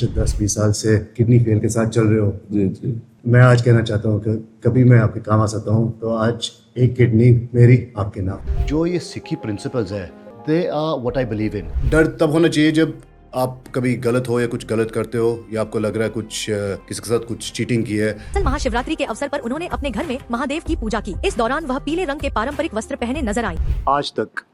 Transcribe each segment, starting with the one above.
पिछले 10-20 साल से किडनी फेल के साथ चल रहे हो। जी जी। मैं आज कहना चाहता हूँ कि कभी मैं आपके काम आ सकता हूँ तो आज एक किडनी मेरी आपके नाम। जो ये सिक्की प्रिंसिपल्स है, they are what I believe in. डर तब होना चाहिए जब आप कभी गलत हो या कुछ गलत करते हो या आपको लग रहा है कुछ किसी के साथ कुछ चीटिंग की है। कल महाशिवरात्रि के अवसर पर उन्होंने अपने घर में महादेव की पूजा की। इस दौरान वह पीले रंग के पारंपरिक वस्त्र पहने नजर आई। आज तक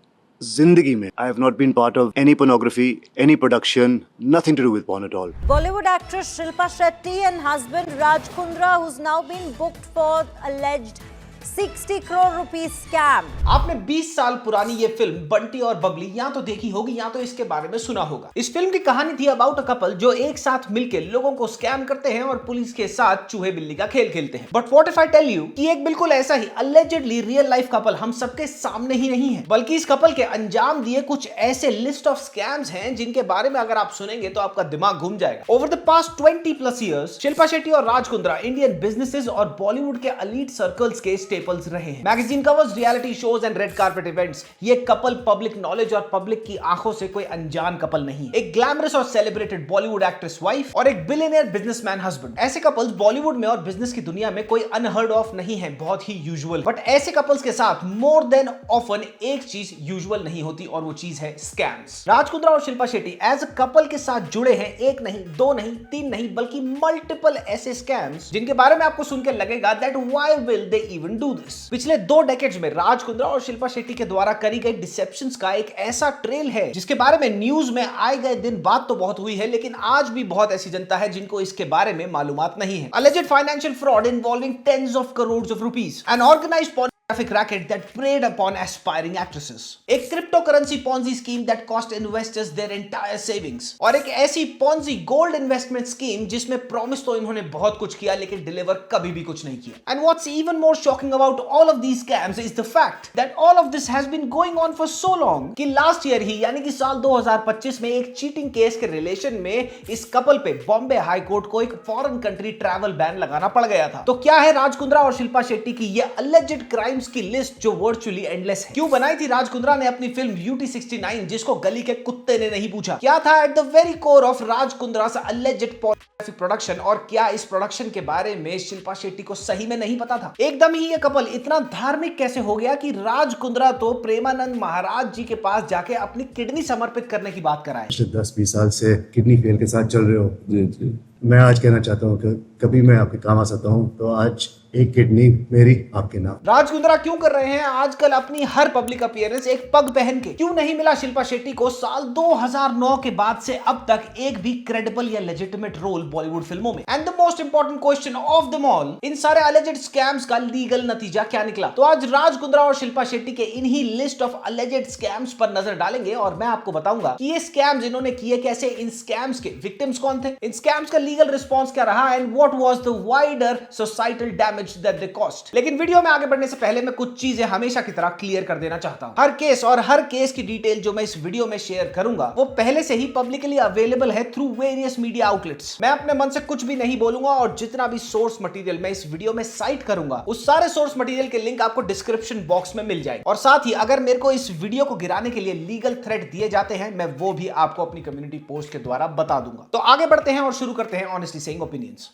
जिंदगी में I have not been part of any pornography, any production, nothing to do with porn at all. Bollywood actress Shilpa Shetty and husband Raj Kundra, who's now been booked for alleged 60 crore rupees scam. आपने 20 साल पुरानी ये film Bunty और बबली या तो देखी होगी या तो इसके बारे में सुना होगा। इस फिल्म की कहानी थी अबाउट अ कपल जो एक साथ मिलकर लोगों को स्कैम करते हैं और पुलिस के साथ चूहे बिल्ली का खेल खेलते हैं। But what if I tell you कि एक बिल्कुल ऐसा ही अलेजेडली रियल लाइफ कपल हम सबके सामने ही नहीं है, बल्कि इस कपल के अंजाम दिए कुछ ऐसे लिस्ट ऑफ स्कैम्स हैं जिनके बारे में अगर आप सुनेंगे तो आपका दिमाग घूम जाएगा। Over the past 20+ years Shilpa Shetty और राज कुंद्रा इंडियन बिजनेसेस और बॉलीवुड के एलीट सर्कल्स के स्टेपल्स रहे हैं। Magazine covers, reality shows and red carpet events, ये कपल पब्लिक नॉलेज और पब्लिक की आंखों से कोई अनजान कपल नहीं। एक ग्लैमरस और सेलिब्रेटेड बॉलीवुड एक्ट्रेस वाइफ और एक बिलियनियर बिजनेसमैन हस्बैंड। ऐसे कपल्स बॉलीवुड में और बिजनेस की दुनिया में कोई अनहर्ड ऑफ नहीं है, बहुत ही यूजुअल। बट ऐसे कपल्स के साथ मोर देन ऑफन एक चीज यूजुअल नहीं होती और वो चीज है स्कैम्स। राज कुंद्रा और Shilpa Shetty as a couple के साथ जुड़े हैं एक नहीं, दो नहीं, तीन नहीं, बल्कि मल्टीपल ऐसे स्कैम्स जिनके बारे में आपको सुनकर लगेगा that why will they even do this. पिछले 2 डेकेड्स में राज कुंद्रा और शिल्पा शेट्टी के द्वारा करी गई डिसेप्शंस का एक ऐसा ट्रेल है जिसके बारे में न्यूज में आए गए दिन बात तो बहुत हुई है, लेकिन आज भी बहुत ऐसी जनता है जिनको इसके बारे में मालूमात नहीं है। Alleged financial fraud involving tens of crores of rupees, an organized pornographic racket that preyed upon aspiring actresses, एक cryptocurrency ponzi scheme that cost investors their entire savings, और एक ऐसी ponzi gold investment scheme जिसमें promise तो इन्होंने बहुत कुछ किया लेकिन डिलीवर कभी भी कुछ नहीं किया। And what's even more shocking about all of these scams is the fact that all of this has been going on for so long कि लास्ट ईयर ही यानी कि साल 2025 में एक चीटिंग केस के रिलेशन में इस कपल पे बॉम्बे हाई कोर्ट को एक फॉरेन कंट्री ट्रैवल बैन लगाना पड़ गया था। तो क्या है राज कुंद्रा और शिल्पा शेट्टी की ये अलेजेड क्राइम्स की लिस्ट जो वर्चुअली एंडलेस है? क्यों बनाई थी राज कुंद्रा ने अपनी फिल्म ब्यूटी 69 जिसको गली के कुत्ते ने नहीं पूछा? क्या था at the very core of Raj Kundra से अलेजेड पोर्नोग्राफिक प्रोडक्शन, और क्या इस प्रोडक्शन के बारे में शिल्पा शेट्टी को सही में नहीं पता था? एकदम ही ये कपल इतना धार्मिक कैसे हो गया कि राज कुंद्रा तो प्रेमानंद महाराज जी के पास जाके अपनी किडनी समर्पित करने की बात कराए। पिछले 10-20 साल से किडनी फेल के साथ चल रहे हो। जी जी। मैं आज कहना चाहता हूँ कि कभी मैं आपके काम आ सकता हूँ तो आज एक किडनी मेरी आपके नाम। राज कुंद्रा क्यों कर रहे हैं आजकल अपनी हर पब्लिक अपीयरेंस एक पग पहन के? क्यों नहीं मिला शिल्पा शेट्टी को साल 2009 के बाद से अब तक एक भी क्रेडिबल या लेजिटिमेट रोल बॉलीवुड फिल्मों में? And the most important question of them all, इन सारे अलेजेड स्कैम्स का लीगल नतीजा क्या निकला? तो आज राज कुंद्रा और शिल्पा शेट्टी के इन्हीं लिस्ट ऑफ अलेजेड स्कैम्स पर नजर डालेंगे और मैं आपको बताऊंगा कि ये स्कैम्स इन्होंने किए कैसे, इन स्कैम्स के विक्टिम्स कौन थे, इन स्कैम्स का लीगल रिस्पॉन्स क्या रहा, and what was the wider societal damage that they cost. लेकिन वीडियो में आगे बढ़ने से पहले मैं कुछ चीजें हमेशा की तरह क्लियर कर देना चाहता हूं। हर केस और हर केस की डिटेल जो मैं इस वीडियो में शेयर करूंगा वो पहले से ही पब्लिकली अवेलेबल है थ्रू वेरियस मीडिया आउटलेट्स। मैं अपने मन से कुछ भी नहीं बोलूंगा और जितना भी सोर्स मटेरियल मैं इस वीडियो में साइट करूंगा उस सारे सोर्स मटेरियल के लिंक आपको डिस्क्रिप्शन बॉक्स में मिल जाएगा। और साथ ही अगर मेरे को इस वीडियो को गिराने के लिए लीगल थ्रेट दिए जाते हैं मैं वो भी आपको अपनी कम्युनिटी पोस्ट के द्वारा बता दूंगा। तो आगे बढ़ते हैं और शुरू करते हैं honestly saying opinions.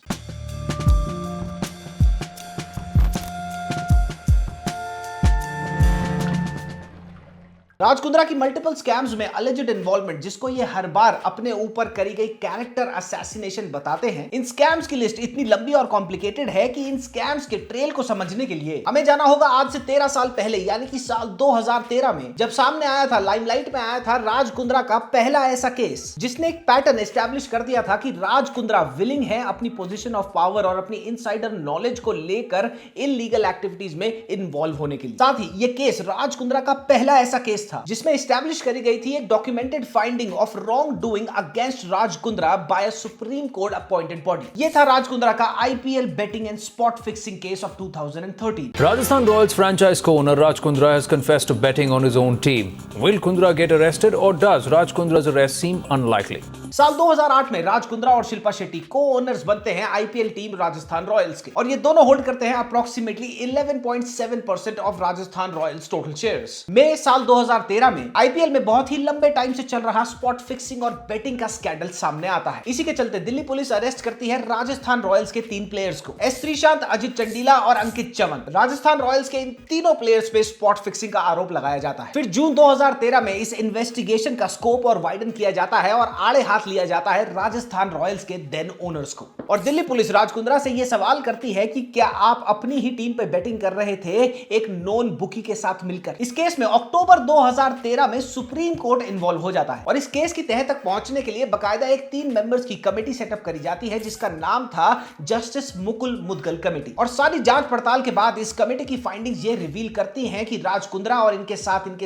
Raj Kundra की मल्टीपल स्कैम्स में अलेजेड इन्वॉल्वमेंट जिसको ये हर बार अपने ऊपर करी गई कैरेक्टर असैसिनेशन बताते हैं, इन स्कैम्स की लिस्ट इतनी लंबी और कॉम्प्लिकेटेड है कि इन स्कैम्स के ट्रेल को समझने के लिए हमें जाना होगा आज से 13 साल पहले यानी कि साल 2013 में, जब सामने आया था, लाइमलाइट में आया था राज कुंद्रा का पहला ऐसा केस जिसने एक पैटर्न एस्टैब्लिश कर दिया था कि राज कुंद्रा विलिंग है अपनी पोजीशन ऑफ पावर और अपनी इनसाइडर नॉलेज को लेकर इलीगल एक्टिविटीज में इन्वॉल्व होने के लिए। साथ ही ये केस राज कुंद्रा का पहला ऐसा केस था जिसमें एस्टैब्लिश करी गई थी एक documented finding of wrongdoing against Raj Kundra by a Supreme Court appointed body. ये था राज कुंद्रा का IPL betting and spot fixing case of 2013। Rajasthan Royals franchise co-owner Raj Kundra has confessed to betting on his own team. Will Kundra get arrested or does Raj Kundra's arrest seem unlikely? साल 2008 में राज कुंद्रा और शिल्पा शेट्टी को owners बनते हैं IPL team Rajasthan Royals के और ये दोनों होल्ड करते हैं approximately 11.7% of Rajasthan Royals total shares. मई साल 2013 में आईपीएल में बहुत ही लंबे टाइम से चल रहा स्पॉट फिक्सिंग और बेटिंग का स्कैंडल सामने आता है। इसी के चलते दिल्ली पुलिस अरेस्ट करती है राजस्थान रॉयल्स के 3 प्लेयर्स को, एस श्रीशांत, अजित चंडीला और अंकित चवन। राजस्थान रॉयल्स के इन तीनों प्लेयर्स पे स्पॉट फिक्सिंग का आरोप लगाया जाता है। फिर जून 2013 में इस इन्वेस्टिगेशन का स्कोप और वाइडन किया जाता है और आड़े हाथ लिया जाता है राजस्थान रॉयल्स के देन ओनर्स को। और दिल्ली पुलिस राज कुंद्रा से यह सवाल करती है कि क्या आप अपनी ही टीम पे बेटिंग कर रहे थे एक नॉन बुकी के साथ मिलकर। इस केस में अक्टूबर 2013 में सुप्रीम कोर्ट इन्वॉल्व हो जाता है और इस केस की तह तक पहुंचने के लिए बकायदा एक 3 मेंबर्स की कमेटी सेटअप करी जाती है जिसका नाम था जस्टिस मुकुल मुदगल कमेटी। और सारी जांच पड़ताल के बाद इस कमेटी की फाइंडिंग्स ये रिवील करती हैं कि राज कुंद्रा और इनके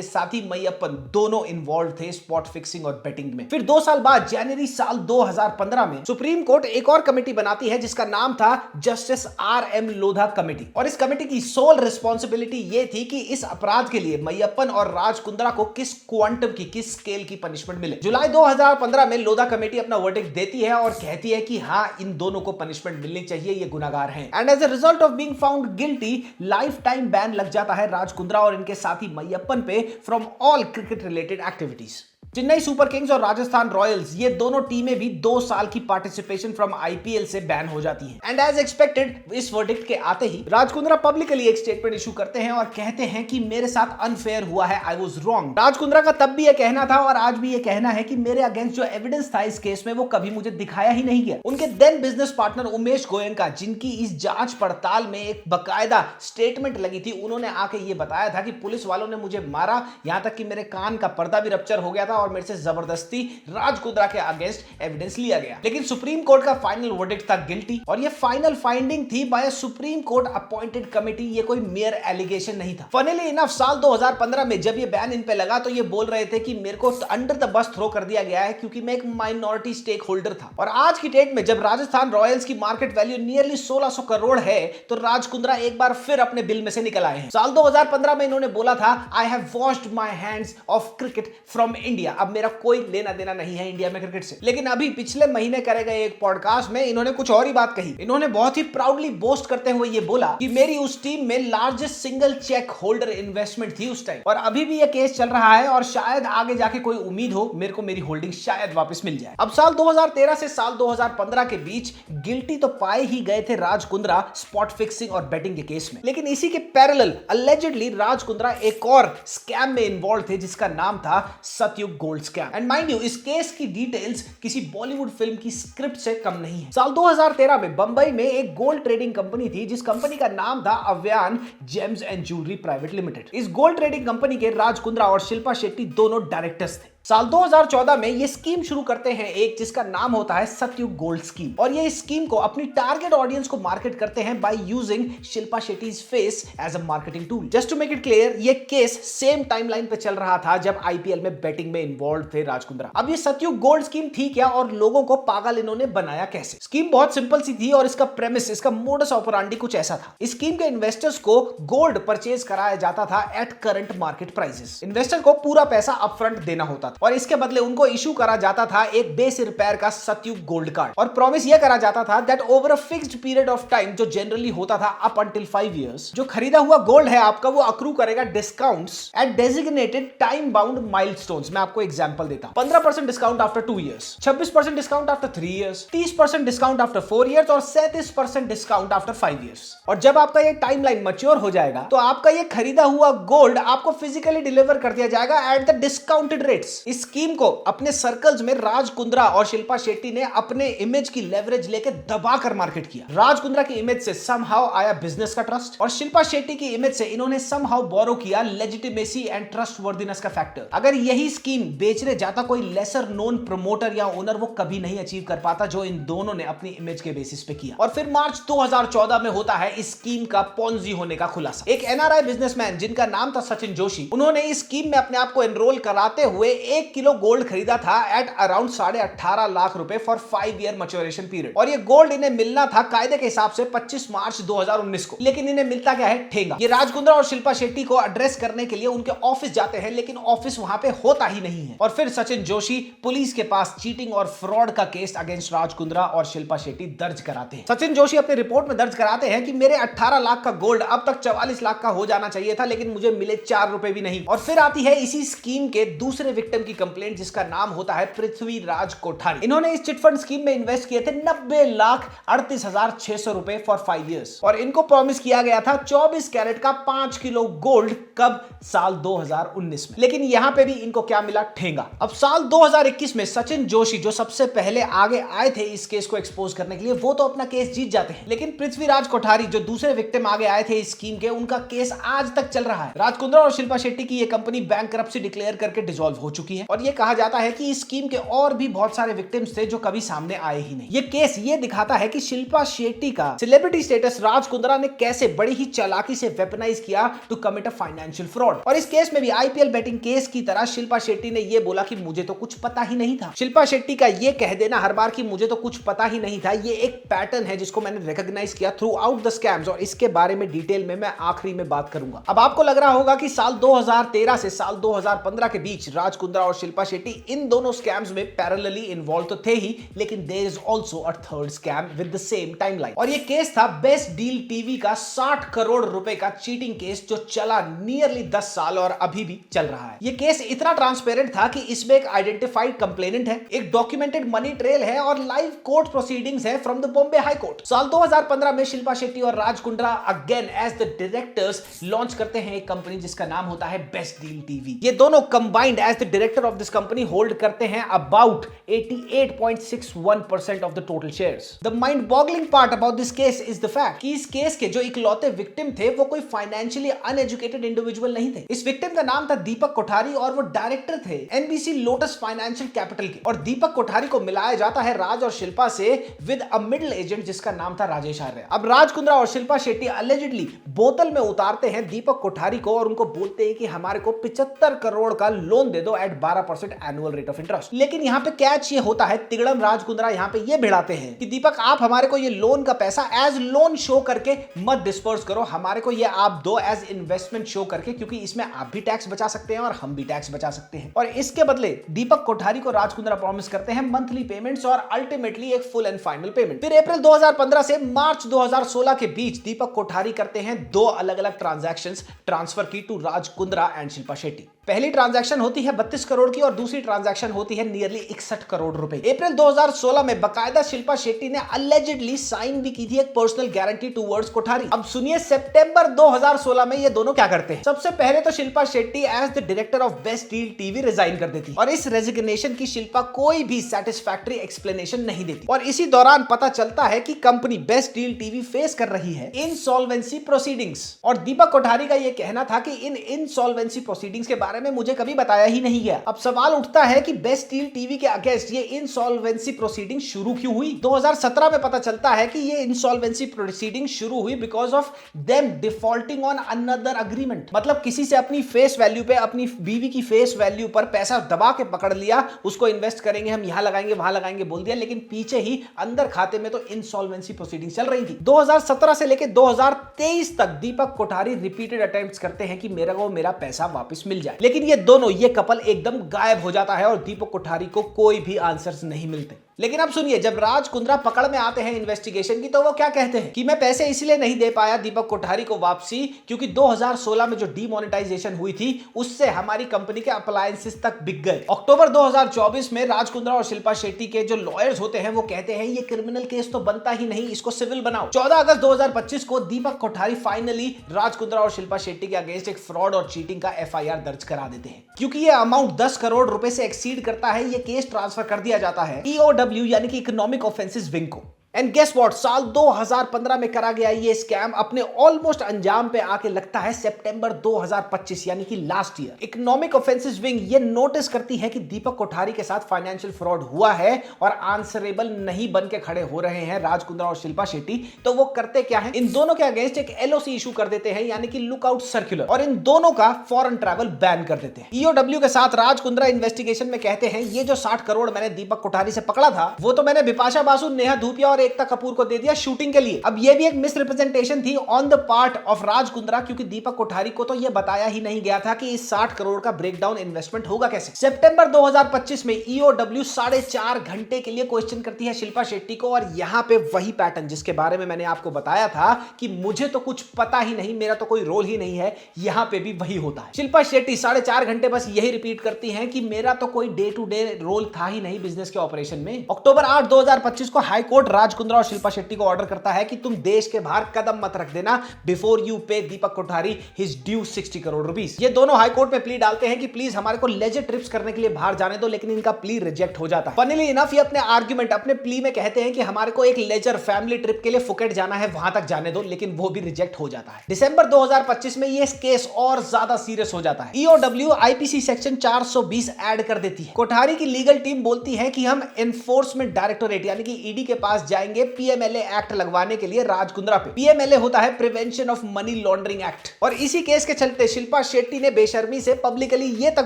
साथी मैयप्पन दोनों इन्वॉल्व थे स्पॉट फिक्सिंग और बेटिंग में। फिर 2 साल बाद जनवरी साल 2015 में सुप्रीम कोर्ट एक और कमेटी बनाती है जिसका नाम था जस्टिस आर.एम. लोधा कमेटी और इस कमेटी की सोल रिस्पॉन्सिबिलिटी ये थी कि इस अपराध के लिए मैयप्पन और राज कुंद्रा को किस क्वांटम की, किस स्केल की पनिशमेंट मिले। जुलाई 2015 में लोधा कमेटी अपना वर्डिक्ट देती है और कहती है कि हाँ, इन दोनों को पनिशमेंट मिलनी चाहिए, ये गुनाहगार हैं। And as a result of being found guilty, lifetime ban लग जाता है राज कुंद्रा और इनके साथी मैयप्पन पे from all cricket related activities. Chennai super Kings और राजस्थान रॉयल्स ये दोनों टीमें भी 2 साल की पार्टिसिपेशन फ्रॉम आईपीएल से बैन हो जाती हैं। एंड एज एक्सपेक्टेड इस वर्डिक्ट के आते ही राज कुंद्रा पब्लिकली एक स्टेटमेंट इशू करते हैं और कहते हैं कि मेरे साथ अनफेयर हुआ है, आई वाज रॉन्ग। राज कुंद्रा का तब भी यह कहना था और आज भी यह कहना है कि मेरे अगेंस्ट जो एविडेंस था इस केस में वो कभी मुझे दिखाया ही नहीं गया। उनके then business partner Umesh Goenka, जिनकी इस जांच पड़ताल में एक बकायदा स्टेटमेंट लगी थी, उन्होंने आके ये बताया था कि पुलिस वालों ने मुझे मारा, यहां तक कि मेरे कान का पर्दा भी रप्चर हो गया था और मेरे से जबरदस्ती राज कुंद्रा के अगेंस्ट एविडेंस लिया गया। लेकिन सुप्रीम कोर्ट का फाइनल वर्डिक्ट था गिल्टी और ये फाइनल फाइंडिंग थी by Supreme Court appointed committee, ये कोई मेयर एलिगेशन नहीं था। फनीली इनफ साल 2015 में जब ये बैन इन पे लगा तो ये बोल रहे थे कि मेरे को अंडर द बस थ्रो कर दिया गया है क्योंकि मैं एक माइनॉरिटी स्टेक होल्डर था। और आज की डेट में जब राजस्थान रॉयल्स की मार्केट वैल्यू नियरली 1600 करोड़ है तो राज कुंद्रा एक बार फिर अपने बिल में से निकल आए हैं। साल 2015 में इन्होंने बोला था, I have washed my hands of cricket from India, अब मेरा कोई लेना देना नहीं है इंडिया में क्रिकेट से। लेकिन अभी पिछले महीने करे गए एक पॉडकास्ट में इन्होंने कुछ और ही बात कही। इन्होंने बहुत ही प्राउडली बोस्ट करते हुए ये बोला कि मेरी उस टीम में largest single cheque holder investment थी उस टाइम और अभी भी ये केस चल रहा है और शायद आगे जाके कोई उम्मीद हो मेरे को मेरी होल्डिंग शायद वापस मिल जाए। अब साल 2013 से साल 2015 के बीच गिल्टी तो पाए ही गए थे राज कुंद्रा स्पॉट फिक्सिंग और बेटिंग के केस में, लेकिन इसी के पैरेलल अलेजिडली राज कुंद्रा एक और स्कैम में इन्वॉल्व थे जिसका नाम था सतयुग gold scam. And mind you, इस केस की डिटेल्स किसी बॉलीवुड फिल्म की स्क्रिप्ट से कम नहीं है। साल 2013 में बंबई में एक गोल्ड ट्रेडिंग कंपनी थी जिस कंपनी का नाम था Avyan James and jewellery private limited. इस गोल्ड ट्रेडिंग कंपनी के राज कुंद्रा और शिल्पा शेट्टी दोनों डायरेक्टर्स थे। साल 2014 में ये स्कीम शुरू करते हैं एक जिसका नाम होता है सतयुग गोल्ड स्कीम और ये स्कीम को अपनी टारगेट ऑडियंस को मार्केट करते हैं by using Shilpa Shetty's face as a marketing tool. Just to make it clear, ये केस सेम टाइमलाइन पे चल रहा था जब आईपीएल में बेटिंग में इन्वॉल्व थे राज कुंद्रा। अब ये सतयुग गोल्ड स्कीम थी क्या और लोगों को पागल इन्होंने बनाया कैसे? स्कीम बहुत सिंपल सी थी और इसका प्रेमिस, इसका मोडस ऑपरेंडी कुछ ऐसा था। इस स्कीम के इन्वेस्टर्स को गोल्ड परचेज कराया जाता था at current market prices. Investor को पूरा पैसा अपफ्रंट देना होता था और इसके बदले उनको इशू करा जाता था एक बेस रिपेयर का सतयुग गोल्ड कार्ड और प्रॉमिस यह करा जाता था that over a fixed period of time, जो जनरली होता था अप अंटिल 5 इयर्स, जो खरीदा हुआ गोल्ड है आपका वो अक्रू करेगा discounts at designated time bound milestones. मैं आपको एग्जांपल देता हूं, 15% discount after 2 years, 26% discount after 3 years, 30% discount after 4 years और 37% डिस्काउंट आफ्टर 5 इयर्स। और जब आपका ये टाइमलाइन मैच्योर हो जाएगा तो आपका ये खरीदा हुआ गोल्ड आपको फिजिकली डिलीवर कर दिया जाएगा एट द डिस्काउंटेड रेट्स। इस स्कीम को अपने सर्कल्स में राज कुंद्रा और शिल्पा शेट्टी ने अपने इमेज की लेवरेज लेके दबाकर मार्केट किया। राज कुंद्रा की इमेज से समहाउ आया बिजनेस का ट्रस्ट और शिल्पा शेट्टी की इमेज से इन्होंने समहाउ बोरो किया लेजिटिमेसी एंड ट्रस्टवर्दीनेस का फैक्टर। अगर यही स्कीम बेचने जाता कोई लेसर नोन प्रमोटर या ओनर वो कभी नहीं अचीव कर पाता जो इन दोनों ने अपनी इमेज के बेसिस पे किया। और फिर मार्च 2014 में होता है इस स्कीम का पोंजी होने का खुलासा। एक एनआरआई बिजनेसमैन जिनका नाम था सचिन जोशी, उन्होंने इस स्कीम में अपने आप को एनरोल कराते हुए 1 किलो गोल्ड खरीदा था एट अराउंड 18.5 लाख रुपए फॉर 5 ईयर मैच्योरेशन पीरियड, और ये गोल्ड इन्हें मिलना था कायदे के हिसाब से 25 मार्च 2019 को। लेकिन इन्हें मिलता क्या है? ठेंगा। ये राज कुंद्रा और शिल्पा शेट्टी को एड्रेस करने के लिए उनके ऑफिस जाते हैं, लेकिन ऑफिस वहां पे होता ही नहीं है। और फिर सचिन जोशी पुलिस के पास चीटिंग और फ्रॉड का केस अगेंस्ट राज कुंद्रा और शिल्पा शेट्टी दर्ज कराते हैं। सचिन जोशी अपने रिपोर्ट में दर्ज कराते हैं कि मेरे 18 लाख का गोल्ड अब तक 44 लाख का हो जाना चाहिए था, लेकिन मुझे मिले 4 रुपए भी नहीं। और फिर आती है इसी स्कीम के दूसरे विक्टिम की कंप्लेंट, जिसका नाम होता है पृथ्वीराज कोठारी। इन्होंने इस चिटफंड स्कीम में इन्वेस्ट किए थे 90,38,600 रुपए फॉर 5 इयर्स, और इनको प्रॉमिस किया गया था 24 कैरेट का 5 किलो गोल्ड, कब? साल 2019 में। लेकिन यहां पे भी इनको क्या मिला? ठेंगा। अब साल 2021 में सचिन जोशी जो सबसे पहले आगे आए थे इस केस को एक्सपोज करने के लिए, वो तो अपना केस जीत जाते हैं, लेकिन पृथ्वीराज कोठारी जो दूसरे विक्टिम आगे आए थे इस स्कीम के, उनका केस आज तक चल रहा है। राज कुंद्रा और शिल्पा शेट्टी की ये कंपनी बैंकरप्सी डिक्लेयर करके डिसॉल्व हो चुकी है, और ये कहा जाता है कि इस स्कीम के और भी बहुत सारे विक्टिम्स थे जो कभी सामने आए ही नहीं। ये केस ये दिखाता है कि शिल्पा शेट्टी का सेलिब्रिटी स्टेटस राज कुंद्रा ने कैसे बड़ी ही चालाकी से वेपनाइज किया to commit a financial fraud. और इस केस में भी आईपीएल बैटिंग केस की तरह शिल्पा शेट्टी ने ये बोला कि मुझे तो कुछ पता ही नहीं था। शिल्पा शेट्टी का ये कह देना हर बार कि मुझे तो कुछ पता ही नहीं था, ये एक पैटर्न है जिसको मैंने रिकॉग्नाइज किया थ्रू आउट द स्कैम्स, और इसके बारे में डिटेल में मैं आखिरी में बात करूंगा। अब आपको लग रहा होगा कि साल 2013 से साल 2015 के बीच राज कुंद्रा और शिल्पा शेट्टी इन दोनों स्कैम्स में पैरेलली इन्वॉल्व तो थे ही, लेकिन there is also a third scam with the same timeline, और ये केस था बेस्ट डील टीवी का 60 करोड़ रुपए का चीटिंग केस, जो चला नियरली 10 साल और अभी भी चल रहा है। ये केस इतना ट्रांसपेरेंट था कि इसमें एक आइडेंटिफाइड कंप्लेनेंट है, एक डॉक्यूमेंटेड मनी ट्रेल है, और लाइव कोर्ट प्रोसीडिंग्स है from the Bombay high court. साल 2015 में शिल्पा शेट्टी और Raj Kundra again as the directors launch करते हैं एक कंपनी जिसका नाम होता है बेस्ट डील टीवी। ये दोनों combined as the director of this company hold करते हैं about 88.61% of the total shares. The mind boggling part about this case is the fact कि इस केस के जो इकलौते विक्टिम थे वो कोई फाइनेंशियली अनएजुकेटेड इंडिविजुअल नहीं थे। इस विक्टिम का नाम था दीपक कोठारी, और वो डायरेक्टर थे एनबीसी लोटस फाइनेंशियल कैपिटल के। और दीपक कोठारी को मिलाया जाता है राज और शिल्पा से विद अ मिडिल एजेंट जिसका नाम था राजेश आर्य। अब राज कुंद्रा और शिल्पा शेट्टी अलेजिडली बोतल में उतारते हैं दीपक कोठारी को, और उनको बोलते हैं कि हमारे को 75 करोड़ का लोन दे दो at 12% annual rate of interest. लेकिन यहाँ पे कैच ये होता है, तिगड़म राज कुंद्रा यहाँ पे ये भिड़ाते हैं कि दीपक आप हमारे को ये लोन का पैसा एज लोन शो करके मत डिस्पर्स करो, हमारे को ये आप दो एज इन्वेस्टमेंट शो करके, क्योंकि इसमें आप भी टैक्स बचा सकते हैं और हम भी टैक्स बचा सकते हैं। और इसके बदले दीपक कोठारी को राज कुंद्रा प्रॉमिस करते हैं मंथली पेमेंट्स और अल्टीमेटली एक फुल एंड फाइनल पेमेंट। फिर अप्रैल 2015 से मार्च 2016 के बीच दीपक कोठारी करते हैं 2 अलग अलग ट्रांजैक्शंस ट्रांसफर की टू राज कुंद्रा एंड शिल्पा शेट्टी। पहली ट्रांजैक्शन होती है 32 करोड़ की और दूसरी ट्रांजैक्शन होती है नियरली 61 करोड़ रुपए। अप्रैल 2016 में बकायदा शिल्पा शेट्टी ने अलेजिडली साइन भी की थी एक पर्सनल गारंटी टुवर्ड्स कोठारी। अब सुनिए सितंबर 2016 में ये दोनों क्या करते हैं। सबसे पहले तो Shilpa Shetty as the director of best deal TV resign कर देती, और इस रेजिग्नेशन की शिल्पा कोई भी सैटिस्फैक्टरी एक्सप्लेनेशन नहीं देती। और इसी दौरान पता चलता है कि company best deal TV face कर रही है इंसॉल्वेंसी प्रोसीडिंग्स, और दीपक कोठारी का यह कहना था कि इन इंसॉल्वेंसी प्रोसीडिंग्स के बारे में मुझे कभी बताया ही नहीं गया। अब सवाल उठता है कि बेस्ट डील टीवी के अगेंस्ट ये इंसॉल्वेंसी प्रोसीडिंग शुरू क्यों हुई। 2017 में पता चलता है कि ये इंसॉल्वेंसी प्रोसीडिंग शुरू हुई because of them defaulting on another agreement. मतलब किसी से अपनी फेस वैल्यू पे, अपनी बीवी की फेस वैल्यू पर पैसा दबा के पकड़ लिया, उसको इन्वेस्ट करेंगे हम, यहां लगाएंगे वहां लगाएंगे बोल दिया, लेकिन पीछे ही अंदर खाते में तो इंसॉल्वेंसी प्रोसीडिंग चल रही थी। 2017 से लेकर 2023 तक दीपक कोठारी रिपीटेड अटेम्प्ट्स करते हैं कि मेरा को मेरा पैसा वापस मिल जाए, लेकिन ये दोनों, ये कपल एकदम गायब हो जाता है और दीपक कोठारी को कोई भी आंसर्स नहीं मिलते। लेकिन अब सुनिए, जब राज कुंद्रा पकड़ में आते हैं इन्वेस्टिगेशन की, तो वो क्या कहते हैं कि मैं पैसे इसलिए नहीं दे पाया दीपक कोठारी को वापसी क्योंकि 2016 में जो डीमोनेटाइजेशन हुई थी उससे हमारी कंपनी के अप्लायंसेस तक बिक गए। अक्टूबर 2024 में राज कुंद्रा और शिल्पा शेट्टी के जो लॉयर्स होते हैं वो कहते हैं ये क्रिमिनल केस तो बनता ही नहीं, इसको सिविल बनाओ। 14 अगस्त 2025 को दीपक कोठारी फाइनली राज कुंद्रा और शिल्पा शेट्टी के अगेंस्ट एक फ्रॉड और चीटिंग का FIR दर्ज करा देते हैं। क्योंकि ये अमाउंट 10 करोड़ रुपए से एक्सीड करता है, ये केस ट्रांसफर कर दिया जाता है EOW यानी कि इकोनॉमिक ऑफेंसेस विंग को। एंड गेस व्हाट, साल 2015 में करा गया ये स्कैम अपने ऑलमोस्ट अंजाम पे आके लगता है सितंबर 2025 यानी कि last year. Economic offences wing ये नोटिस करती है कि दीपक कोठारी के साथ फाइनेंशियल फ्रॉड हुआ है और आंसरेबल नहीं बन के खड़े हो रहे हैं राज कुंद्रा और शिल्पा शेट्टी। तो वो करते क्या है, इन दोनों के अगेंस्ट एक एलओसी इशू कर देते हैं यानी कि लुकआउट सर्कुलर, और इन दोनों का फॉरेन ट्रैवल बैन कर देते हैं। ईओडब्ल्यू के साथ राज कुंद्रा इन्वेस्टिगेशन में कहते हैं ये जो 60 करोड़ मैंने दीपक कोठारी से पकड़ा था वो तो मैंने बिपाशा बासु, नेहा धूपिया और एकता कपूर को दे दिया शूटिंग के लिए। अब ये भी एक मिसरिप्रेजेंटेशन थी on the part of Raj Kundra, क्योंकि दीपक कोठारी को तो ये बताया ही नहीं गया था कि इस 60 करोड़ का ब्रेकडाउन इन्वेस्टमेंट होगा कैसे। सितंबर 2025 में ईओडब्ल्यू 4.5 घंटे के लिए क्वेश्चन करती है शिल्पा शेट्टी को, और यहां पे वही पैटर्न जिसके बारे में मैंने आपको बताया था कि मुझे तो कुछ पता ही नहीं, मेरा तो कोई रोल ही नहीं है, यहां पे भी वही होता है। शिल्पा शेट्टी 4.5 घंटे बस यही रिपीट करती हैं कि मेरा तो कोई डे टू डे रोल था ही नहीं बिजनेस के ऑपरेशन में। अक्टूबर 8, 2025 को हाई कोर्ट राज कुंद्रा और शिल्पा शेट्टी को ऑर्डर करता है कि तुम देश के बाहर कदम मत रख देना before you pay Deepak Kothari his due 60 crore rupees. ये दोनों हाई कोर्ट में प्ली डालते हैं कि प्लीज हमारे को लेजर ट्रिप्स करने के लिए बाहर जाने दो, लेकिन इनका प्ली रिजेक्ट हो जाता है। फनीली इनफ ये अपने आर्गुमेंट, अपने प्ली में कहते हैं कि हमारे को एक लेजर फैमिली ट्रिप के लिए फुकेट जाना है, वहां तक जाने दो, लेकिन वो भी रिजेक्ट हो जाता है। दिसंबर 2025 में ये केस और ज्यादा सीरियस हो जाता है। ईओडब्ल्यू आईपीसी सेक्शन 420 ऐड कर देती है। कोठारी की लीगल टीम बोलती है कि हम एनफोर्समेंट डायरेक्टोरेट यानी कि ईडी के पास जाएंगे पीएमएलए एक्ट लगवाने के लिए राज कुंद्रा पे। पीएमएलए होता है prevention of money laundering act, और इसी केस के चलते शिल्पा शेट्टी ने बेशर्मी से पब्लिकली ये तक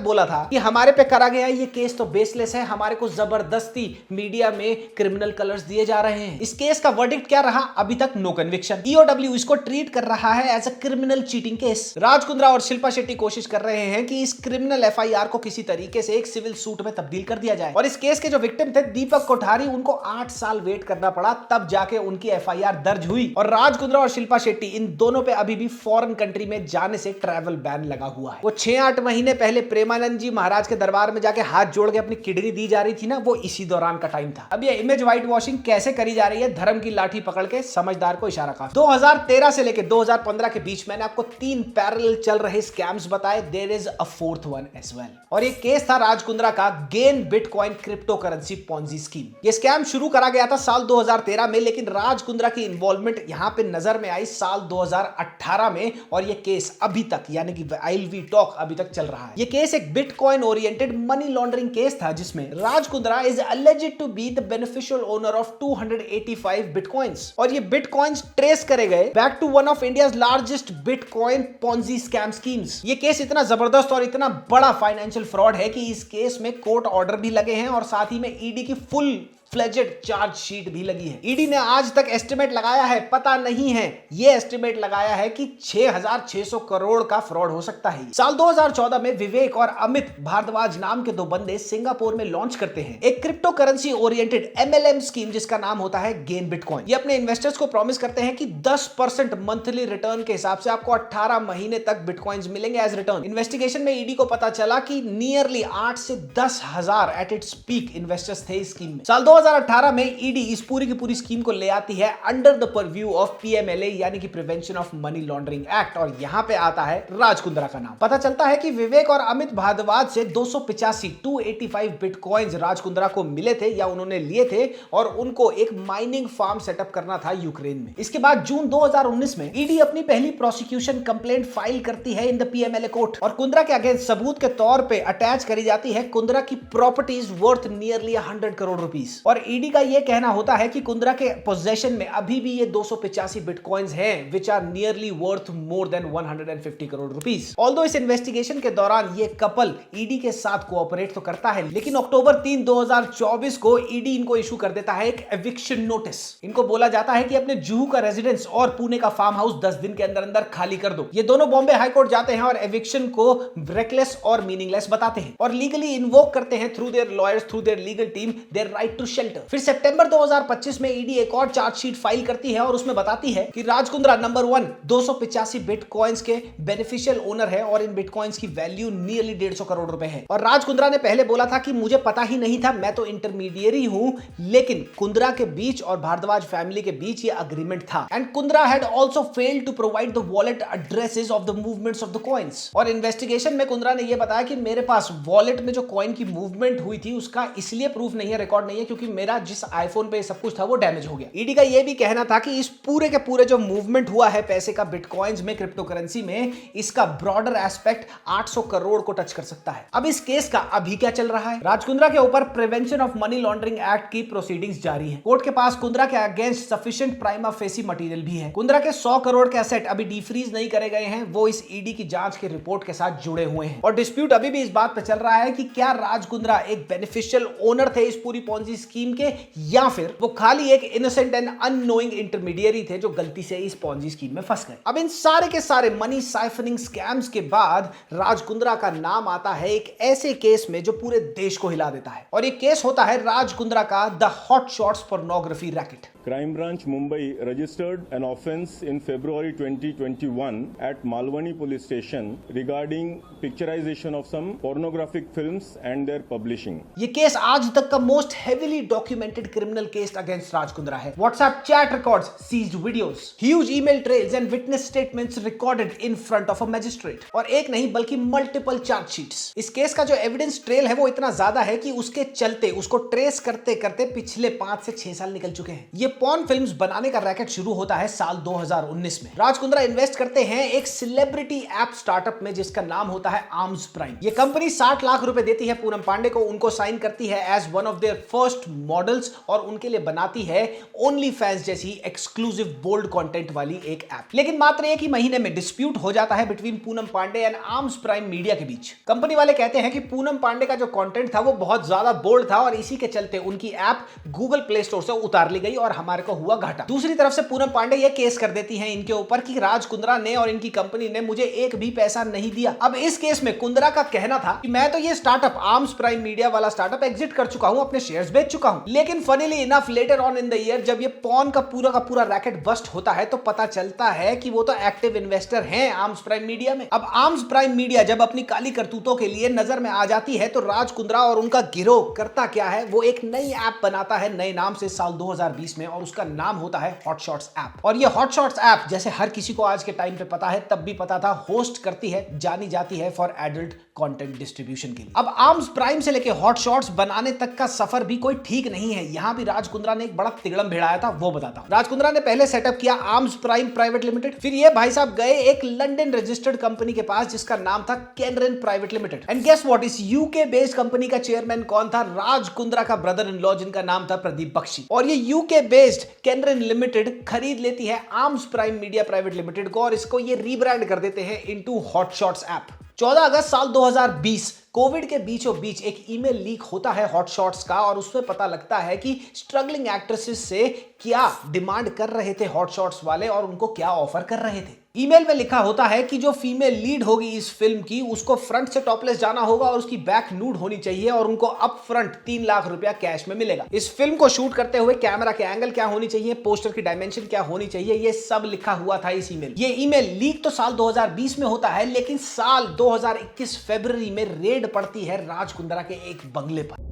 बोला था कि हमारे पे करा गया ये केस तो बेसलेस है, हमारे को जबरदस्ती मीडिया में क्रिमिनल कलर्स दिए जा रहे हैं। इस केस का वर्डिक्ट क्या रहा, अभी तक नो कन्विक्शन। ईओडब्ल्यू इसको ट्रीट कर रहा है as a criminal cheating case. Raj Kundra और शिल्पा शेट्टी कोशिश कर रहे हैं कि इस क्रिमिनल एफआईआर को किसी तरीके से एक सिविल सूट में तब्दील कर दिया जाए, और इस केस के जो विक्टिम थे दीपक कोठारी, उनको 8 साल वेट करना पड़ा, तब जाके उनकी एफआईआर दर्ज हुई। और राज कुंद्रा और शिल्पा शेट्टी इन दोनों पे अभी भी फॉरेन कंट्री में जाने से ट्रैवल बैन लगा हुआ है। वो 6-8 महीने पहले प्रेमानंद जी महाराज के दरबार में जाके हाथ जोड़ के अपनी किडनी दी जा रही थी ना, वो इसी दौरान का टाइम था। अब ये इमेज व्हाइट वॉशिंग कैसे करी जा रही है, धर्म की लाठी पकड़ के, समझदार को इशारा काफी। 2013 से लेकर 2015 के बीच मैंने आपको 3 पैरेलल चल रहे स्कैम्स बताए, there is a fourth one as well. और ये केस था राज कुंद्रा का gain bitcoin crypto currency Ponzi scheme. ये स्कैम शुरू करा गया था साल 2013 में, लेकिन राज कुंद्रा की इन्वॉल्वमेंट यहां पे नजर में आई साल 2018 में, और ये केस अभी तक यानी कि व्हाइल वी टॉक अभी तक चल रहा है। ये केस एक bitcoin oriented money laundering case था, जिसमें Raj Kundra is alleged to be the beneficial owner of 285 bitcoins, और ये बिटकॉइंस ट्रेस करे गए back to one of India's largest bitcoin Ponzi scam schemes. ये केस इतना जबरदस्त और इतना बड़ा फाइनेंशियल फ्रॉड है कि इस केस में कोर्ट ऑर्डर भी लगे हैं, और साथ ही में ईडी की फुल फ्लेजेड चार्जशीट भी लगी है। ईडी ने आज तक एस्टिमेट लगाया है, पता नहीं है, ये एस्टिमेट लगाया है कि 6600 करोड़ का फ्रॉड हो सकता है। साल 2014 में विवेक और अमित भारद्वाज नाम के 2 बंदे सिंगापुर में लॉन्च करते हैं एक crypto currency oriented MLM scheme, जिसका नाम होता है गेन बिटकॉइन। ये अपने इन्वेस्टर्स को प्रॉमिस करते हैं कि 10% मंथली रिटर्न के हिसाब से आपको 18 महीने तक बिटकॉइंस मिलेंगे एज रिटर्न। इन्वेस्टिगेशन में ईडी को पता चला कि नियरली 8 से 10,000 एट इट्स पीक इन्वेस्टर्स थे इस स्कीम में। साल 2018 में ईडी इस पूरी की पूरी स्कीम को ले आती है under the purview of PMLA यानी कि prevention of money laundering act, और यहां पे आता है राज कुंद्रा का नाम। पता चलता है कि विवेक और अमित भारद्वाज से 285 बिटकॉइंस राज कुंद्रा को मिले थे या उन्होंने लिए थे, और उनको एक माइनिंग फार्म सेटअप करना था यूक्रेन में। इसके बाद जून 2019 में ईडी अपनी पहली प्रोसिक्यूशन कंप्लेंट फाइल करती है इन द पीएमएलए कोर्ट, और कुंद्रा के अगेंस्ट सबूत के तौर पे अटैच करी जाती है कुंद्रा की properties worth nearly 100 crore rupees. और ईडी का यह कहना होता है कि कुंद्रा के पोजेशन में अभी भी ये 285 बिटकॉइंस हैं, which are nearly worth more than 150 crore rupees. Although इस इन्वेस्टिगेशन के दौरान ये कपल ईडी के साथ कोऑपरेट तो करता है, लेकिन अक्टूबर 3, 2024 को ईडी इनको इशू कर देता है एक एविक्शन नोटिस। इनको बोला जाता है कि अपने जुहू का रेजिडेंस और पुणे का फार्म हाउस 10 दिन के अंदर अंदर खाली कर दो। ये दोनों बॉम्बे हाई कोर्ट जाते हैं और एविक्शन को रेकलेस और मीनिंगलेस बताते हैं, और लीगली इन्वोक करते हैं through their lawyers, through their legal team, their right to shelter. फिर सितंबर 2025 में ईडी एक और चार्जशीट फाइल करती है, और उसमें बताती है कि राज कुंद्रा नंबर 1 285 बिटकॉइंस के बेनिफिशियल ओनर है, और इन बिटकॉइंस की वैल्यू नियरली 150 करोड़ रुपए है। और राज कुंद्रा ने पहले बोला था कि मुझे पता ही नहीं था, मैं तो इंटरमीडियरी हूं, लेकिन कुंद्रा के बीच और भारद्वाज फैमिली के बीच ये अग्रीमेंट था। And Kundra had also failed to provide the wallet addresses of the movements of the coins. और इन्वेस्टिगेशन में कुंद्रा ने यह बताया कि मेरे पास वॉलेट में जो कॉइन की मूवमेंट हुई थी उसका इसलिए प्रूफ नहीं है, रिकॉर्ड नहीं है, क्योंकि मेरा जिस आईफोन पे सब कुछ था वो डैमेज हो गया। ईडी का ये भी कहना था कि इस पूरे के पूरे जो मूवमेंट हुआ है पैसे का बिटकॉइंस में, क्रिप्टो करेंसी में, इसका ब्रॉडर एस्पेक्ट 800 करोड़ को टच कर सकता है। अब इस केस का अभी क्या चल रहा है? राज कुंद्रा के ऊपर prevention of money laundering act की प्रोसीडिंग्स जारी है। कोर्ट के पास कुंद्रा के against sufficient prima facie material भी है। कुंद्रा के 100 करोड़ के एसेट अभी डीफ्रीज नहीं करे गए हैं, वो इस ईडी की जांच के रिपोर्ट के साथ जुड़े हुए हैं। और डिस्प्यूट अभी भी इस बात पे चल रहा है कि क्या राज कुंद्रा एक बेनिफिशियल ओनर थे इस पूरी पॉन्जी स्कीम के, या फिर वो खाली एक इनोसेंट एंड अननोइंग इंटरमीडियरी थे जो गलती से इस पॉन्जी स्कीम में फंस गए। अब इन सारे के सारे मनी साइफनिंग स्कैम्स के बाद राज कुंद्रा का नाम आता है एक ऐसे केस में जो पूरे देश को हिला देता है, और ये केस होता है राज कुंद्रा का the hot shots pornography racket. Crime Branch Mumbai registered an offence in February 2021 at Malwani Police Station regarding picturization of some pornographic films and their publishing. ये केस आज तक का most heavily documented criminal case against Raj Kundra है। WhatsApp chat records, seized videos, huge email trails and witness statements recorded in front of a magistrate, और एक नहीं बल्कि multiple chargesheets. इस केस का जो एविडेंस ट्रेल है वो इतना ज्यादा है कि उसके चलते उसको ट्रेस करते करते पिछले 5 से 6 साल निकल चुके हैं। ये पॉर्न फिल्म्स बनाने का रैकेट शुरू होता है साल 2019 में। राज कुंद्रा इन्वेस्ट करते हैं एक सेलिब्रिटी ऐप स्टार्टअप में जिसका नाम होता है आर्म्स प्राइम। ये कंपनी 60 लाख रुपए देती है पूनम पांडे को, उनको साइन करती है as one of their first models, और उनके लिए बनाती है ओनली फैंस जैसी एक्सक्लूसिव बोल्ड कंटेंट वाली एक ऐप। लेकिन मात्र एक ही महीने में डिस्प्यूट हो जाता है between Poonam Pandey and Arms Prime Media के बीच। कंपनी वाले कहते हैं कि पूनम पांडे का जो कंटेंट था वो बहुत ज्यादा बोल्ड था, और इसी के चलते उनकी ऐप गूगल प्ले स्टोर से उतार ली गई और हमारे को हुआ घाटा। दूसरी तरफ से पूनम पांडे ये केस कर देती हैं इनके ऊपर कि राज कुंद्रा ने और इनकी कंपनी ने मुझे एक भी पैसा नहीं दिया। अब इस केस में कुंद्रा का कहना था कि मैं तो ये स्टार्टअप आर्म्स प्राइम मीडिया वाला स्टार्टअप एग्जिट कर चुका हूं, अपने शेयर्स बेच चुका हूं। लेकिन funnily enough later on in the year जब ये पॉन का पूरा रैकेट बस्ट होता है तो पता चलता है कि वो तो एक्टिव इन्वेस्टर हैं आर्म्स प्राइम मीडिया में। अब आर्म्स प्राइम मीडिया जब अपनी काली करतूतों के लिए नजर में आ जाती है तो राज कुंद्रा और उनका गिरोह करता क्या है, वो एक नई ऐप बनाता है नए नाम से साल 2020 में, और उसका नाम होता है हॉट शॉट्स ऐप। और ये हॉट शॉट्स ऐप जैसे हर किसी को आज के टाइम पे पता है, तब भी पता था, होस्ट करती है, जानी जाती है फॉर एडल्ट कंटेंट डिस्ट्रीब्यूशन के लिए। अब आर्म्स प्राइम से लेके हॉट शॉट्स बनाने तक का सफर भी कोई ठीक नहीं है। यहां भी राज कुंद्रा ने एक बड़ा तिगड़म भिड़ाया था, वो बताता हूं। राज कुंद्रा ने पहले सेटअप किया आर्म्स प्राइम प्राइवेट लिमिटेड, फिर ये भाई साहब गए एक लंदन रजिस्टर्ड कंपनी के पास जिसका नाम था Kenrin private limited. And guess what, इस यूके बेस्ड कंपनी का चेयरमैन कौन था? राज कुंद्रा का ब्रदर इन लॉ जिनका नाम था प्रदीप बख्शी। और ये यूके बेस्ड केनरन लिमिटेड खरीद लेती है arms Prime media private limited को, और इसको ये रीब्रांड कर देते हैं इनटू हॉट शॉट्स ऐप। 14 अगस्त साल 2020 कोविड के बीचों बीच एक ईमेल लीक होता है हॉट शॉट्स का, और उसमें पता लगता है कि स्ट्रगलिंग एक्ट्रेसेस से क्या डिमांड कर रहे थे हॉट शॉट्स वाले और उनको क्या ऑफर कर रहे थे। ईमेल में लिखा होता है कि जो फीमेल लीड होगी इस फिल्म की उसको फ्रंट से टॉपलेस जाना होगा और उसकी बैक नूड होनी चाहिए, और उनको अप फ्रंट 3 लाख रुपया कैश में मिलेगा। इस फिल्म को शूट करते हुए कैमरा के एंगल क्या होनी चाहिए, पोस्टर की डायमेंशन क्या होनी चाहिए, ये सब लिखा हुआ था इस ईमेल। ये ईमेल लीक तो साल 2020 में होता है, लेकिन साल 2021 फरवरी में रेड पड़ती है राज कुंद्रा के एक बंगले पर।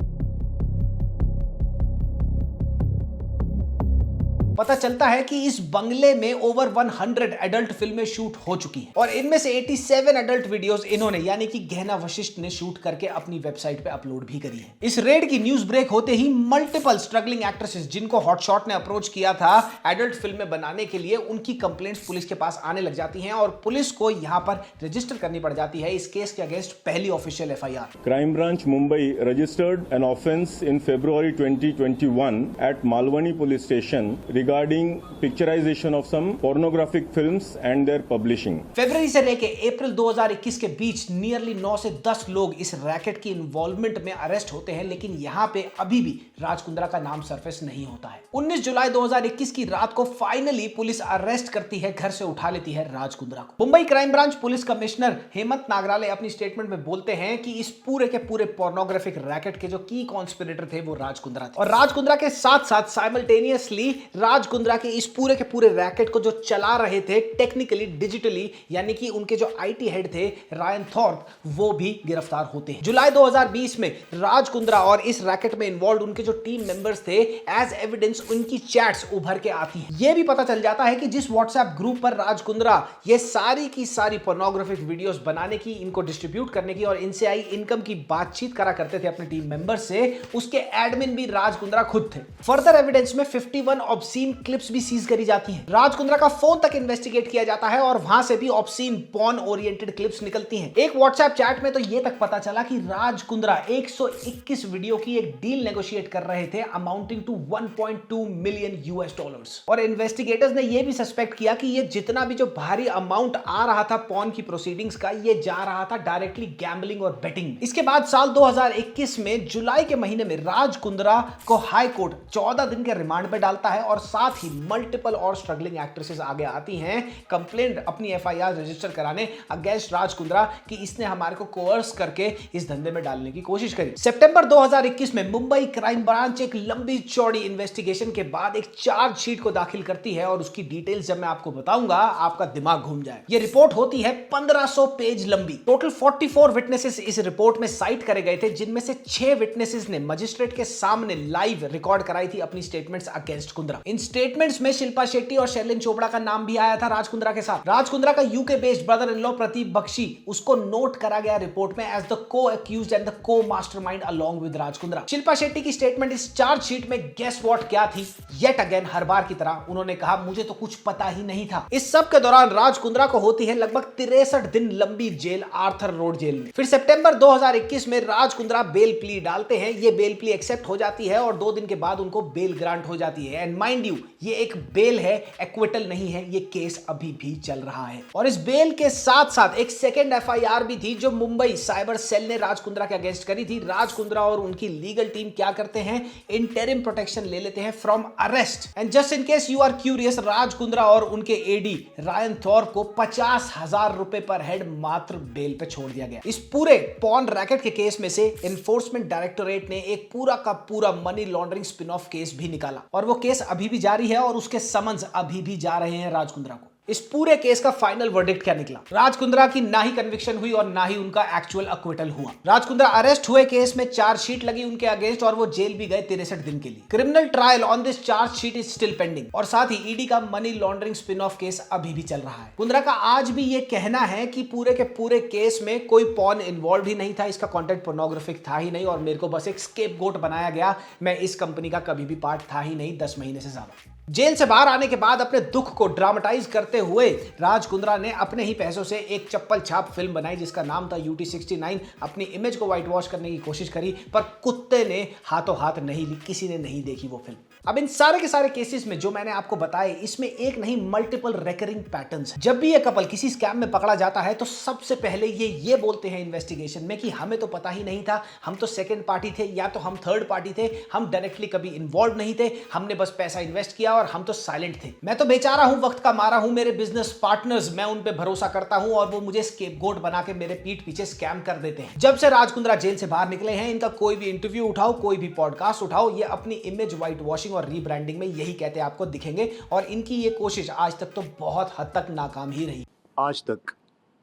पता चलता है कि इस बंगले में ओवर 100 एडल्ट फिल्में शूट हो चुकी हैं, और इनमें से 87 एडल्ट वीडियोस इन्होंने यानी कि गहना वशिष्ठ ने शूट करके अपनी वेबसाइट पे अपलोड भी करी है। इस रेड की न्यूज ब्रेक होते ही मल्टीपल स्ट्रगलिंग एक्ट्रेसेस जिनको हॉट शॉट ने अप्रोच किया था एडल्ट फिल्में बनाने के लिए, उनकी कंप्लेंट्स पुलिस के पास आने लग जाती हैं, और पुलिस को यहां पर रजिस्टर करनी पड़ जाती है इस केस के अगेंस्ट पहली official FIR. Crime Branch Mumbai registered an offence in February 2021 at Malwani Police Station regarding picturization of some pornographic films and their publishing. फरवरी से लेके अप्रैल 2021 के बीच नियरली 9 से 10 लोग इस रैकेट की इन्वॉल्वमेंट में अरेस्ट होते हैं, लेकिन यहां पे अभी भी राज कुंद्रा का नाम सरफेस नहीं होता है। 19 जुलाई 2021 की रात को फाइनली पुलिस अरेस्ट करती है, घर से उठा लेती है राज कुंद्रा को। Mumbai crime branch police commissioner Hemant Nagrale अपनी स्टेटमेंट में बोलते हैं कि इस पूरे के पूरे पोर्नोग्राफिक रैकेट के जो की कॉन्स्पिरेटर थे वो राज कुंद्रा थे, और राज कुंद्रा के साथ साथ साइमल्टेनियसली राज राज कुंद्रा के इस पूरे के पूरे रैकेट को जो चला रहे थे टेक्निकली डिजिटली, यानी कि उनके जो आईटी हेड थे रायन थॉर्प, वो भी गिरफ्तार होते हैं। जुलाई 2020 में राज कुंद्रा और इस रैकेट में इन्वॉल्व उनके जो टीम मेंबर्स थे, एज एविडेंस उनकी चैट्स उभर के आती हैं। यह भी पता चल जाता है कि जिस व्हाट्सएप ग्रुप पर राज कुंद्रा ये सारी की सारी पोर्नोग्राफिक वीडियोस बनाने की, इनको डिस्ट्रीब्यूट करने की और इनसे आई इनकम की बातचीत करा करते थे अपने टीम मेंबर्स से, उसके एडमिन भी राज कुंद्रा खुद थे। फर्दर एविडेंस में 51 ऑब्सीन क्लिप्स भी सीज करी जाती हैं। राज कुंद्रा का फोन तक इन्वेस्टिगेट किया जाता है और वहां से भी ऑब्सीन पॉर्न ओरिएंटेड क्लिप्स निकलती हैं। एक व्हाट्सएप चैट में तो यह तक पता चला कि राज कुंद्रा 121 वीडियो की एक डील नेगोशिएट कर रहे थे amounting to 1.2 million US dollars. और इन्वेस्टिगेटर्स ने यह भी सस्पेक्ट किया कि ये जितना भी जो भारी अमाउंट आ रहा था पॉर्न की प्रोसीडिंग्स का, ये जा रहा था डायरेक्टली गैम्बलिंग और बेटिंग। इसके बाद साल 2021 में जुलाई के महीने में राज कुंद्रा को हाई कोर्ट 14 दिन के रिमांड पे डालता है और साथ ही मल्टीपल और स्ट्रगलिंग एक्ट्रेसेस आगे आती हैं कंप्लेंट अपनी एफआईआर रजिस्टर कराने अगेंस्ट राज कुंद्रा कि इसने हमारे को कोर्स करके इस धंधे में डालने की कोशिश करी। सितंबर 2021 में मुंबई क्राइम ब्रांच एक लंबी चौड़ी इन्वेस्टिगेशन के बाद एक चार्जशीट को दाखिल करती है और उसकी डिटेल्स जब मैं आपको बताऊंगा आपका दिमाग घूम जाए। ये रिपोर्ट होती है 1500 पेज लंबी। टोटल 44 विटनेसेस इस रिपोर्ट में साइट करे गए थे, जिनमें से 6 विटनेसेस ने मजिस्ट्रेट के सामने लाइव रिकॉर्ड कराई थी अपनी स्टेटमेंट्स अगेंस्ट कुंद्रा। इन स्टेटमेंट्स में शिल्पा शेट्टी और शर्लिन चोपड़ा का नाम भी आया था राज कुंद्रा के साथ। राज कुंद्रा का UK based brother in law Pradeep Bakshi, उसको नोट करा गया रिपोर्ट में as the co accused and the co mastermind along with Raj Kundra. Shilpa Shetty की स्टेटमेंट इस चार्जशीट में गेस व्हाट क्या थी? येट अगेन हर बार की तरह उन्होंने कहा मुझे तो कुछ पता ही नहीं था। इस सब के दौरान राज कुंद्रा को होती है लगभग 63 दिन लंबी जेल आर्थर रोड जेल में। फिर सितंबर 2021 में राज कुंद्रा बेल प्ली डालते हैं। ये बेल प्ली एक्सेप्ट हो जाती है और 2 दिन के बाद उनको बेल ग्रांट हो जाती है। एंड माइंड यू, ये एक बेल है, एक्विटल नहीं है। ये केस अभी भी चल रहा है और इस बेल के साथ साथ एक सेकेंड एफआईआर भी थी जो मुंबई साइबर सेल ने राज कुंद्रा के अगेंस्ट करी थी। राज कुंद्रा और उनकी लीगल टीम क्या करते हैं, इंटरिम प्रोटेक्शन ले लेते हैं from arrest. And just in case you are curious, Raj Kundra और उनके एडी रायन थॉर्प को 50,000 रुपए पर हेड मात्र बेल पे छोड़ दिया गया। इस पूरे पॉर्न रैकेट के केस में से एनफोर्समेंट डायरेक्टोरेट ने एक पूरा का पूरा money laundering spin off case भी निकाला और वो केस अभी भी जारी है और उसके समन्स अभी भी जा रहे हैं राज कुंद्रा को। इस पूरे केस का फाइनल वर्डिक्ट क्या निकला? राज कुंद्रा की ना ही कन्विक्शन हुई और ना ही उनका एक्चुअल अक्विटल हुआ। राज कुंद्रा अरेस्ट हुए, केस में चार्जशीट लगी उनके अगेंस्ट और वो जेल भी गए 63 दिन के लिए। Criminal trial on this chargesheet is still pending और साथ ही ईडी का money laundering spin off case अभी भी चल रहा है। कुंद्रा का आज भी ये कहना है कि पूरे के पूरे केस में कोई पॉर्न इन्वॉल्व ही नहीं था, इसका कंटेंट पोर्नोग्राफिक था ही नहीं और मेरे को बस एक स्केपगोट बनाया गया। मैं इस कंपनी का कभी भी पार्ट था ही नहीं 10 महीने से ज्यादा। जेल से बाहर आने के बाद अपने दुख को ड्रामेटाइज करते हुए राज कुंद्रा ने अपने ही पैसों से एक चप्पल छाप फिल्म बनाई जिसका नाम था UT69। अपनी इमेज को व्हाइट वॉश करने की कोशिश करी पर कुत्ते ने हाथों हाथ नहीं ली, किसी ने नहीं देखी वो फिल्म। अब इन सारे के सारे केसेस में जो मैंने आपको बताए, इसमें एक नहीं मल्टीपल रेकरिंग पैटर्न्स हैं। जब भी ये कपल किसी स्कैम में पकड़ा जाता है तो सबसे पहले ये बोलते हैं इन्वेस्टिगेशन में कि हमें तो पता ही नहीं था, हम तो सेकंड पार्टी थे या तो हम थर्ड पार्टी थे, हम डायरेक्टली कभी इन्वॉल्व नहीं थे, हमने बस पैसा इन्वेस्ट किया और हम तो साइलेंट थे। मैं तो बेचारा हूं, वक्त का मारा हूं, मेरे बिजनेस पार्टनर्स मैं उन पे भरोसा करता हूं और वो मुझे स्केपगोट बना के मेरे पीठ पीछे स्कैम कर देते हैं। जब से राज कुंद्रा जेल से बाहर निकले हैं, इनका कोई भी इंटरव्यू उठाओ, कोई भी पॉडकास्ट उठाओ, ये अपनी इमेज व्हाइट वॉशिंग और रीब्रांडिंग में यही कहते आपको दिखेंगे और इनकी ये कोशिश आज तक तो बहुत हद तक नाकाम ही रही। आज तक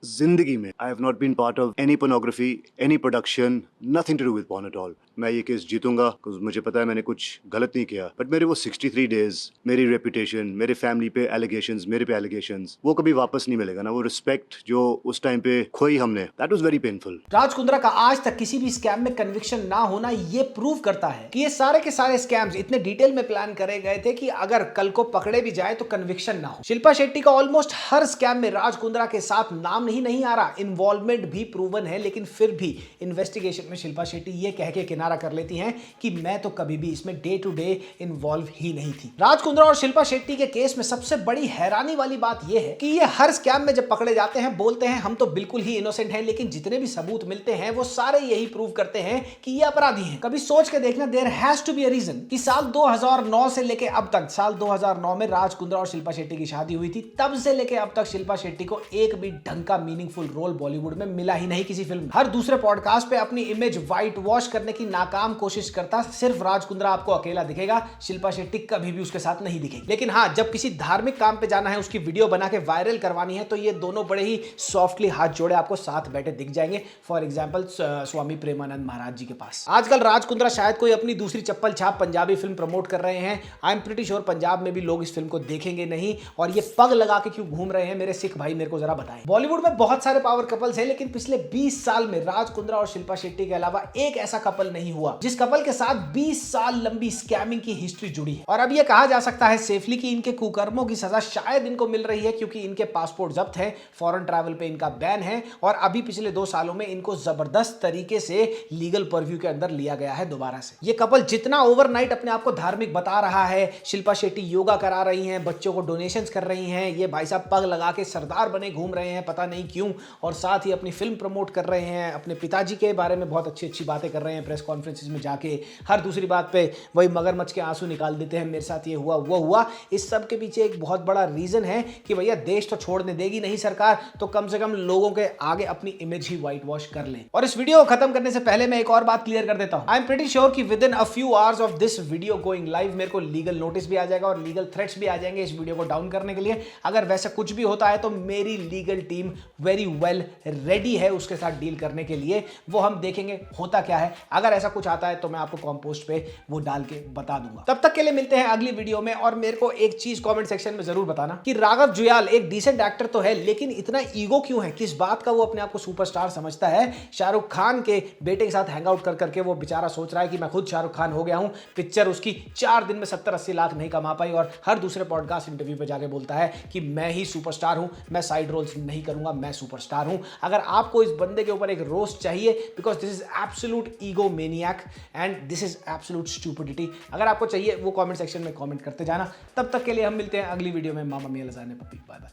जिंदगी में I have not been part of any pornography, any production, nothing to do with porn at all. मैं ये केस जीतूंगा क्योंकि मुझे पता है मैंने कुछ गलत नहीं किया, बट मेरे वो 63 डेज, मेरी रेपुटेशन, मेरे फैमिली पे एलिगेशंस, मेरे पे एलिगेशंस, वो कभी वापस नहीं मिलेगा ना। वो रिस्पेक्ट जो उस टाइम पे खोई हमने, दैट वाज वेरी पेनफुल। राज कुंद्रा का आज तक किसी भी स्कैम में कन्विक्शन ना होना ये प्रूव करता है कि ये सारे के सारे स्कैम्स इतने डिटेल में प्लान करे गए थे कि अगर कल को पकड़े भी जाए तो कन्विक्शन ना हो। शिल्पा शेट्टी का ऑलमोस्ट हर स्कैम में राज कुंद्रा के साथ नाम ही नहीं आ रहा, इन्वॉल्वमेंट भी प्रूवन है, लेकिन फिर भी इन्वेस्टिगेशन में शिल्पा शेट्टी ये कह के किनारा कर लेती हैं कि मैं तो कभी भी इसमें डे टू डे इन्वॉल्व ही नहीं थी। राज कुंद्रा और शिल्पा शेट्टी के केस में सबसे बड़ी हैरानी वाली बात यह है कि ये हर स्कैम में जब पकड़े जाते हैं बोलते हैं हम तो बिल्कुल ही इनोसेंट हैं, लेकिन जितने भी सबूत मिलते हैं वो सारे यही प्रूव करते हैं कि ये अपराधी हैं। कभी सोच के देखना, there has to be a reason कि साल 2009 से लेके अब तक, साल 2009 में राज कुंद्रा और शिल्पा शेट्टी की शादी हुई थी, तब से लेके अब तक शिल्पा शेट्टी को एक भी ढंग का मीनिंगफुल रोल बॉलीवुड में मिला ही नहीं किसी फिल्म। हर दूसरे पॉडकास्ट पे अपनी इमेज व्हाइट वॉश करने की नाकाम कोशिश करता सिर्फ राज कुंद्रा आपको अकेला दिखेगा, शिल्पा शेट्टी कभी भी उसके साथ नहीं दिखेगी। लेकिन हाँ, जब किसी धार्मिक काम पे जाना है, उसकी वीडियो बना के वायरल करवानी है, तो ये दोनों बड़े ही सॉफ्टली हाथ जोड़े आपको साथ बैठे दिख जाएंगे। फॉर एग्जाम्पल स्वामी प्रेमानंद महाराज जी के पास। आजकल राज कुंद्रा शायद कोई अपनी दूसरी चप्पल छाप पंजाबी फिल्म प्रमोट कर रहे हैं। I am pretty sure Punjab में भी लोग इस फिल्म को देखेंगे नहीं, और ये पग लगा के क्यों घूम रहे हैं मेरे सिख भाई, मेरे को जरा बताएं। बॉलीवुड में बहुत सारे पावर कपल्स हैं, लेकिन पिछले 20 साल में राज कुंद्रा और शिल्पा शेट्टी के अलावा एक ऐसा कपल नहीं हुआ जिस कपल के साथ 20 साल लंबी स्कैमिंग की हिस्ट्री जुड़ी है। और अब यह कहा जा सकता है सेफली कि इनके कुकर्मों की सजा शायद इनको मिल रही है, क्योंकि इनके पासपोर्ट जब्त है, फॉरेन ट्रैवल पे इनका बैन है, और अभी पिछले 2 सालों में इनको जबरदस्त तरीके से लीगल परव्यू के अंदर लिया गया है दोबारा से। ये कपल जितना ओवरनाइट अपने आप को धार्मिक बता रहा है, शिल्पा शेट्टी योगा करा रही हैं, बच्चों को डोनेशंस कर रही हैं, ये भाई साहब पग लगा के सरदार बने घूम रहे हैं पता नहीं क्यों, और साथ ही अपनी फिल्म प्रमोट कर रहे हैं, अपने पिताजी के बारे में बहुत अच्छी अच्छी बातें कर रहे हैं प्रेस कॉन्फ्रेंसेस में जाके, हर दूसरी बात पे वही मगरमच्छ के आंसू निकाल देते हैं, मेरे साथ ये हुआ वो हुआ। इस सब के पीछे एक बहुत बड़ा रीजन है कि भैया देश तो छोड़ने देगी नहीं सरकार, तो कम से कम लोगों के आगे अपनी इमेज ही व्हाइट वॉश कर ले। और इस वीडियो को खत्म करने से पहले मैं एक और बात क्लियर कर देता हूं। आई एम प्रीटी श्योर कि with in a few hours of this video going live मेरे को लीगल नोटिस भी आ जाएगा और लीगल थ्रेट्स भी आ जाएंगे इस वीडियो को डाउन करने के लिए। अगर वैसा कुछ भी होता है तो मेरी legal team very well ready है उसके साथ डील करने के लिए, वो हम देखेंगे होता क्या है। अगर ऐसा कुछ आता है तो मैं आपको कॉम्पोस्ट पे वो डाल के बता दूंगा। तब तक के लिए मिलते हैं अगली वीडियो में। और मेरे को एक चीज कमेंट सेक्शन में जरूर बताना कि राघव जुयाल एक डिसेंट एक्टर तो है, लेकिन इतना ईगो क्यों है, किस बात का वो अपने आप को सुपरस्टार समझता है। शाहरुख खान के बेटे के साथ हैंग आउट कर करके वो बेचारा सोच रहा है कि मैं खुद शाहरुख खान हो गया हूं। पिक्चर उसकी 4 दिन में 70-80 लाख नहीं कमा पाई, और हर दूसरे पॉडकास्ट इंटरव्यू पे जाके बोलता है कि मैं ही सुपरस्टार हूं, मैं साइड रोल्स नहीं करूंगा, मैं सुपरस्टार हूं। अगर आपको इस बंदे के ऊपर एक रोस्ट चाहिए, because this is absolute ego maniac and this is absolute stupidity, अगर आपको चाहिए वो कमेंट सेक्शन में कमेंट करते जाना। तब तक के लिए हम मिलते हैं अगली वीडियो में। मामा मियां लजाने पप्पी, बाय बाय।